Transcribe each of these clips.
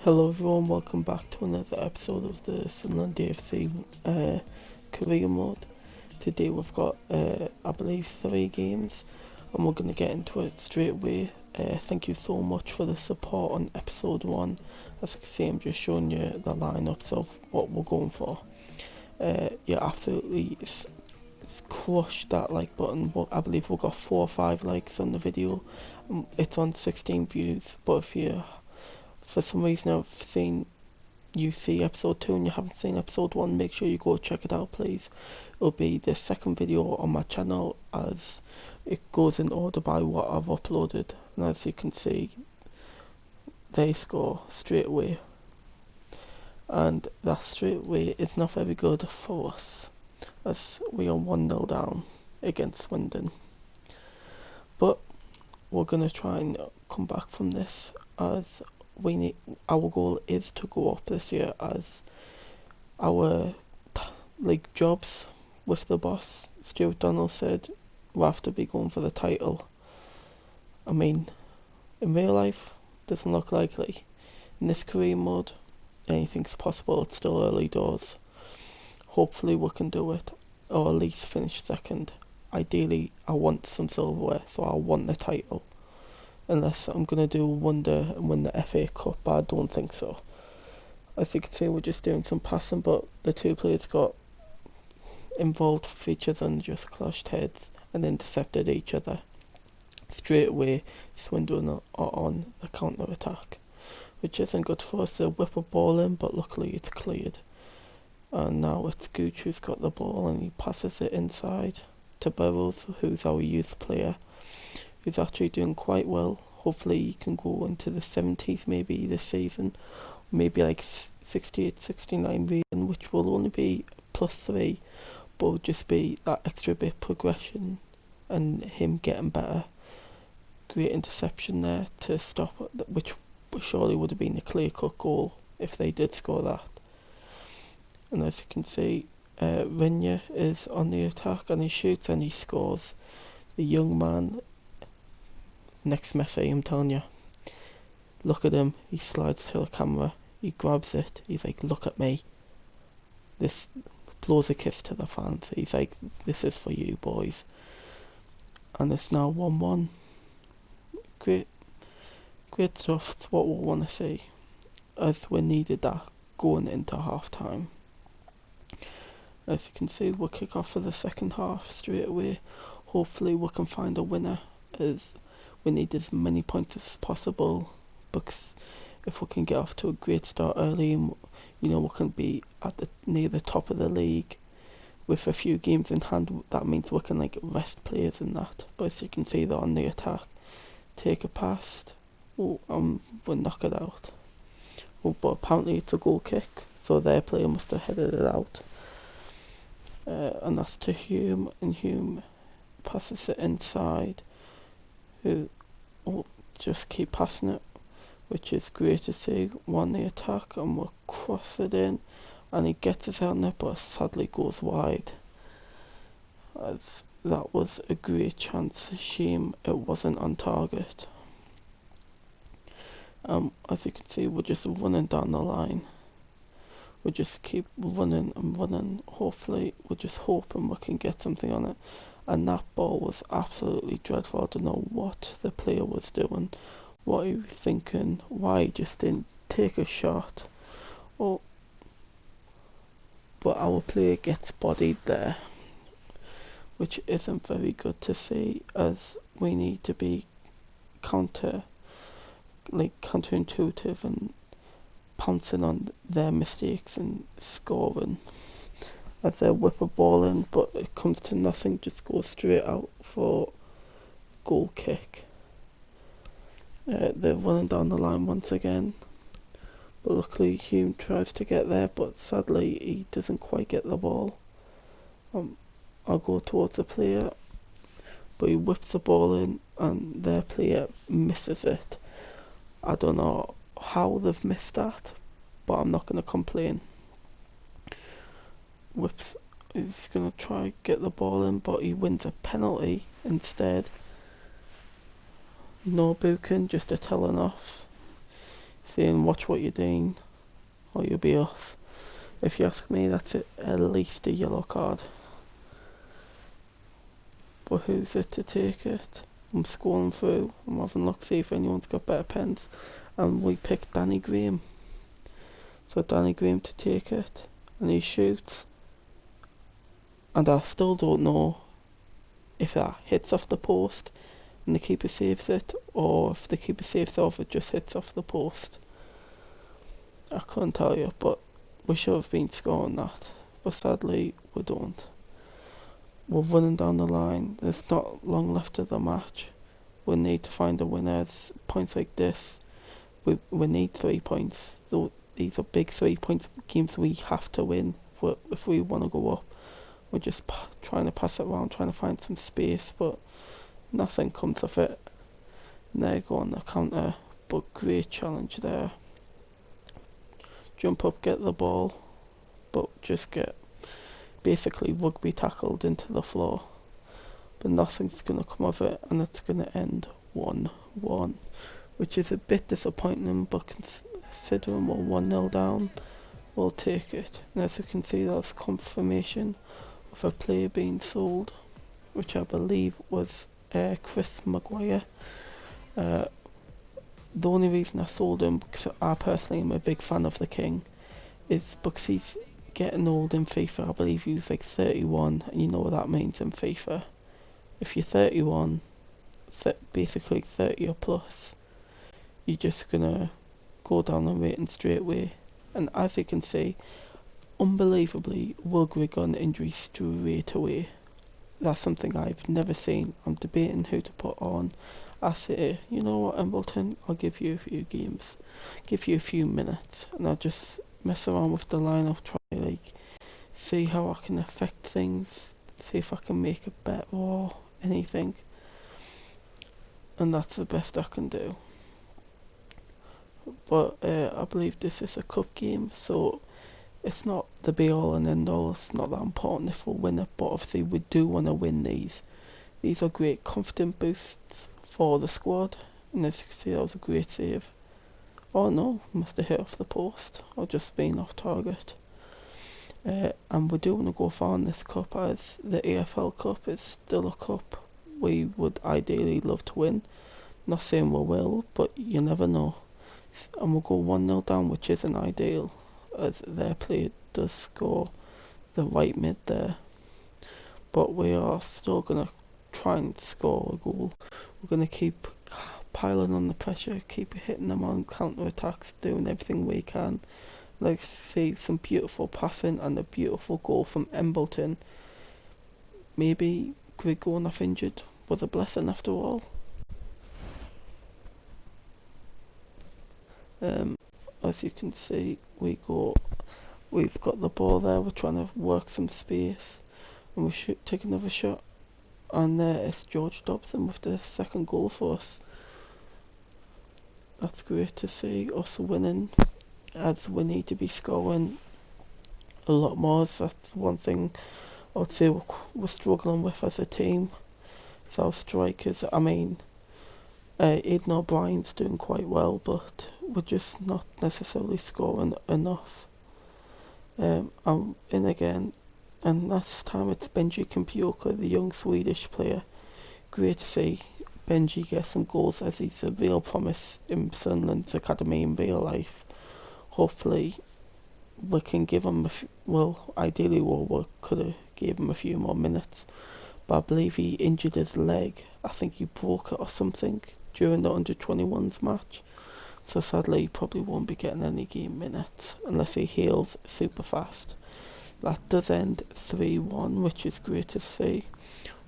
Hello everyone, welcome back to another episode of the Sunderland Career mode. Today we've got, I believe, 3 games and we're going to get into it straight away. Thank you so much for the support on episode 1. As you can see, I'm just showing you the lineups of what we're going for. Absolutely crush that like button. I believe we've got 4 or 5 likes on the video. It's on 16 views, but if you for some reason I've seen you see episode 2 and you haven't seen episode 1, make sure you go check it out please. It'll be the second video on my channel as it goes in order by what I've uploaded, and as you can see they score straight away, and that straight away is not very good for us as we are 1-0 down against Swindon. But we're going to try and come back from this as our goal is to go up this year, as our jobs with the boss Stuart Donald said we have to be going for the title. I mean, in real life doesn't look likely. In this career mode anything's possible. It's still early doors. Hopefully we can do it, or at least finish second. Ideally I want some silverware, so I want the title. Unless I'm going to do a wonder and win the FA Cup, but I don't think so. As you can see, we're just doing some passing, but the two players got involved with each other and just clashed heads and intercepted each other. Straight away, Swindon are on the counter attack, which isn't good for us. They whip a ball in, but luckily it's cleared. And now it's Gooch who's got the ball and he passes it inside to Burrows, who's our youth player. He's actually doing quite well. Hopefully he can go into the 70s maybe this season, maybe like 68, 69 rating, which will only be +3, but will just be that extra bit progression and him getting better. Great interception there to stop, which surely would have been a clear-cut goal if they did score that. And as you can see, Rinya is on the attack and he shoots and he scores. The young man, next Messi, I'm telling you. Look at him, he slides to the camera, he grabs it, he's like, look at me. This blows a kiss to the fans. He's like, this is for you boys. And it's now 1-1. Great stuff. It's what we want to see, as we needed that going into half time. As you can see, we'll kick off for the second half straight away. Hopefully we can find a winner, as we need as many points as possible, because if we can get off to a great start early, and we can be at near the top of the league with a few games in hand, that means we can rest players in that. But as you can see, they're on the attack. Take a pass, we'll knock it out. But apparently it's a goal kick, so their player must have headed it out. And that's to Hume, and Hume passes it inside, who just keep passing it, which is great to see. Won the attack and we'll cross it in, and he gets it out there, but sadly goes wide. As that was a great chance. Shame it wasn't on target. As you can see, we're just running down the line. We'll just keep running and running. Hopefully we're just hoping we can get something on it. And that ball was absolutely dreadful. I don't know what the player was doing, what he was thinking, why he just didn't take a shot. But our player gets bodied there, which isn't very good to see, as we need to be counterintuitive and pouncing on their mistakes and scoring. As they whip a ball in, but it comes to nothing, just goes straight out for goal kick. They're running down the line once again, but luckily Hume tries to get there, but sadly he doesn't quite get the ball. I'll go towards the player, but he whips the ball in and their player misses it. I don't know how they've missed that, but I'm not going to complain. He's going to try get the ball in, but he wins a penalty instead. No booking, just a telling off. saying watch what you're doing or you'll be off. If you ask me, that's at least a yellow card. But who's it to take it? I'm scrolling through, I'm having a look, see if anyone's got better pens, and we picked Danny Graham. So Danny Graham to take it, and he shoots, and I still don't know if that hits off the post and the keeper saves it, or if the keeper saves off it just hits off the post. I couldn't tell you, but we should have been scoring that, but sadly we don't. We're running down the line, there's not long left of the match. We need to find a winner. At points like this, we need 3 points. So these are big 3-point games we have to win if we want to go up. We're just trying to pass it around, trying to find some space, but nothing comes of it. And there you go on the counter, but great challenge there. Jump up, get the ball, but just get basically rugby tackled into the floor. But nothing's going to come of it, and it's going to end 1-1, which is a bit disappointing, but considering we're 1-0 down, we'll take it. And as you can see, that's confirmation of a player being sold, which I believe was Chris Maguire. The only reason I sold him, because I personally am a big fan of the King, is because he's getting old in FIFA. I believe he was like 31, and you know what that means in FIFA. If you're 31, basically 30 or plus, you're just gonna go down the rating straight away. And as you can see, unbelievably, Will Grigg on injury straight away. That's something I've never seen. I'm debating who to put on. I say, you know what, Embleton, I'll give you a few games, give you a few minutes, and I'll just mess around with the lineup, try like see how I can affect things, see if I can make it better or anything. And that's the best I can do. But I believe this is a cup game, so it's not the be all and end all. It's not that important if we win it, but obviously we do want to win these. These are great confidence boosts for the squad, and as you can see, that was a great save. Oh no, must have hit off the post, or just been off target. And we do want to go far in this cup, as the AFL Cup is still a cup we would ideally love to win. Not saying we will, but you never know. And we'll go 1-0 down, which isn't ideal, as their player does score the right mid there. But we are still going to try and score a goal. We're going to keep piling on the pressure, keep hitting them on counter attacks, doing everything we can. Let's see some beautiful passing and a beautiful goal from Embleton. Maybe Greg going off injured was a blessing after all. As you can see, we've got the ball there, we're trying to work some space, and we should take another shot, and there it's George Dobson with the second goal for us. That's great to see us winning, as we need to be scoring a lot more. So that's one thing I would say we're struggling with as a team. So our strikers, I mean, Aidan O'Brien's doing quite well, but we're just not necessarily scoring enough. I'm in again, and last time it's Benji Kompioka, the young Swedish player. Great to see Benji get some goals, as he's a real promise in Sunderland's academy in real life. Hopefully we can give him ideally we could have gave him a few more minutes, but I believe he injured his leg. I think he broke it or something during the under-21s match, so sadly he probably won't be getting any game minutes unless he heals super fast. That does end 3-1, which is great to see.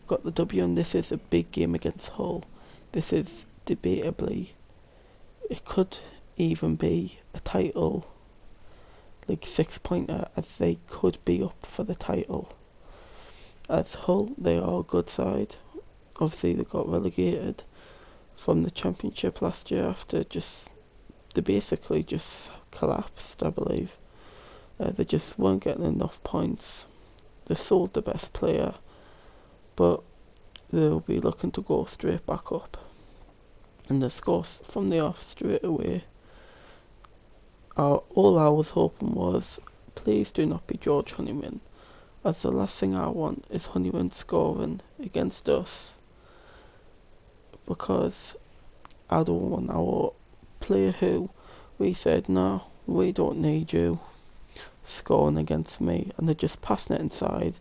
Got the W, and this is a big game against Hull. This is debatably, it could even be a title, like 6-pointer, as they could be up for the title. As Hull, they are a good side. Obviously they got relegated from the Championship last year after they basically just collapsed, I believe. They just weren't getting enough points. They sold the best player, but they'll be looking to go straight back up. And they score from the off straight away. all I was hoping was, please do not be George Honeyman, as the last thing I want is Honeyman scoring against us, because I don't want our player who we said, no, we don't need you, scoring against me, and they're just passing it inside,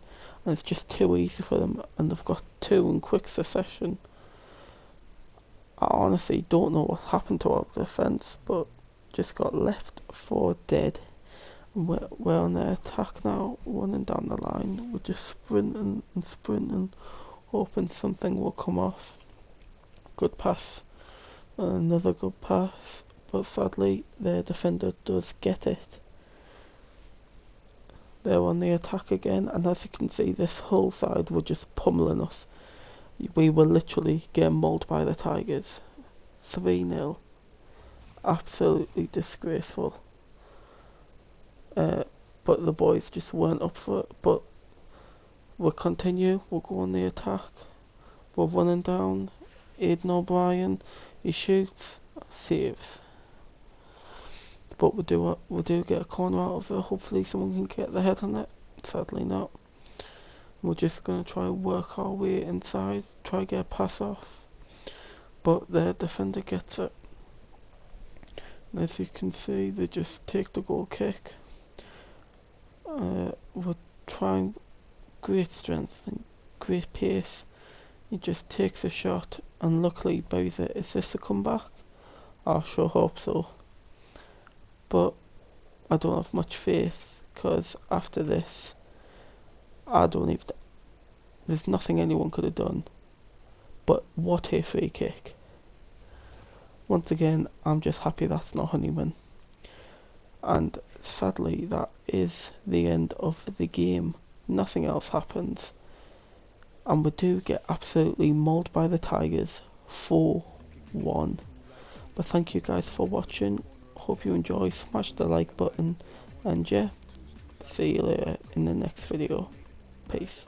and it's just too easy for them, and they've got two in quick succession. I honestly don't know what happened to our defence, but just got left for dead. And we're on the attack now, running down the line. We're just sprinting and sprinting, hoping something will come off. Good pass, and another good pass, but sadly their defender does get it. They're on the attack again, and as you can see, this whole side were just pummeling us. We were literally getting mauled by the Tigers. 3-0. Absolutely disgraceful. But the boys just weren't up for it. But we'll continue. We'll go on the attack. We're running down. Aidan O'Brien. He shoots. Saves. But we'll do get a corner out of it. Hopefully someone can get the head on it. Sadly not. We're just going to try and work our way inside, try get a pass off, but the defender gets it. And as you can see, they just take the goal kick. We're trying great strength and great pace. He just takes a shot and luckily buries it. Is this a comeback? I sure hope so. But I don't have much faith, because after this, there's nothing anyone could have done. But what a free kick. Once again, I'm just happy that's not Honeyman. And sadly, that is the end of the game. Nothing else happens. And we do get absolutely mauled by the Tigers, 4-1. But thank you guys for watching. Hope you enjoy. Smash the like button. And yeah, see you later in the next video. Peace.